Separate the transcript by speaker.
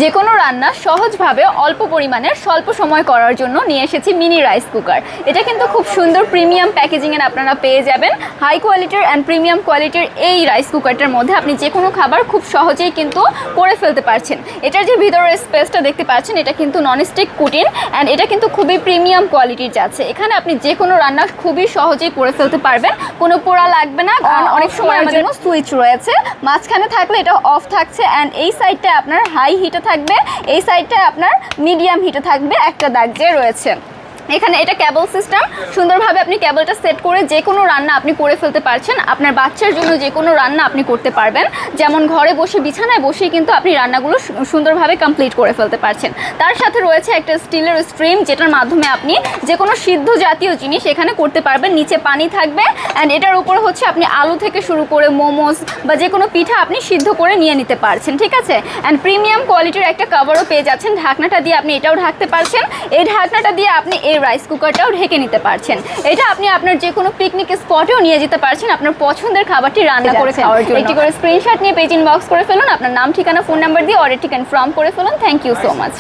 Speaker 1: যে কোনো রান্না সহজভাবে অল্প পরিমাণের স্বল্প সময় করার জন্য নিয়ে এসেছি মিনি রাইস কুকার। এটা কিন্তু খুব সুন্দর প্রিমিয়াম প্যাকেজিংয়ে আপনারা পেয়ে যাবেন। হাই কোয়ালিটির অ্যান্ড প্রিমিয়াম কোয়ালিটির এই রাইস কুকারটার মধ্যে আপনি যে কোনো খাবার খুব সহজেই কিন্তু করে ফেলতে পারছেন। এটার যে ভিতরের স্পেসটা দেখতে পাচ্ছেন, এটা কিন্তু ননস্টিক কুটিন অ্যান্ড এটা কিন্তু খুবই প্রিমিয়াম কোয়ালিটির যাচ্ছে। এখানে আপনি যে কোনো রান্না খুবই সহজেই করে ফেলতে পারবেন, কোনো পোড়া লাগবে না। অনেক সময় আমাদের জন্য সুইচ রয়েছে, মাঝখানে থাকলে এটা অফ থাকছে অ্যান্ড এই সাইডটা আপনার হাই হিটে থাকবে, এই সাইডটা আপনার মিডিয়াম হিটে থাকবে, একটা দাগ যে রয়েছে। এখানে এটা কেবল সিস্টেম, সুন্দরভাবে আপনি কেবলটা সেট করে যে কোনো রান্না আপনি করে ফেলতে পারছেন। আপনার বাচ্চার জন্য যে কোনো রান্না আপনি করতে পারবেন, যেমন ঘরে বসে বিছানায় বসেই কিন্তু আপনি রান্নাগুলো সুন্দরভাবে কমপ্লিট করে ফেলতে পারছেন। তার সাথে রয়েছে একটা স্টিলের স্ট্রিম, যেটার মাধ্যমে আপনি যে কোনো সিদ্ধ জাতীয় জিনিস এখানে করতে পারবেন। নিচে পানি থাকবে অ্যান্ড এটার উপরে হচ্ছে আপনি আলু থেকে শুরু করে মোমোস বা যে কোনো পিঠা আপনি সিদ্ধ করে নিয়ে নিতে পারছেন, ঠিক আছে। অ্যান্ড প্রিমিয়াম কোয়ালিটির একটা কভারও পেয়ে যাচ্ছেন। ঢাকনাটা দিয়ে আপনি এটাও ঢাকতে পারছেন, এই ঢাকনাটা দিয়ে আপনি এই রাইস কুকারটাও ঢেকে নিতে পারছেন। এটা আপনি আপনার যে কোনো পিকনিক স্পটেও নিয়ে যেতে পারছেন আপনার পছন্দের খাবারটি রান্না করে খাওয়ার জন্য। একটি করে স্ক্রিনশট নিয়ে পেজ ইনবক্স করে ফেলুন, আপনার নাম, ঠিকানা, ফোন নাম্বার দিয়ে অর্ডারটি কনফার্ম করে ফেলুন। Thank you so much.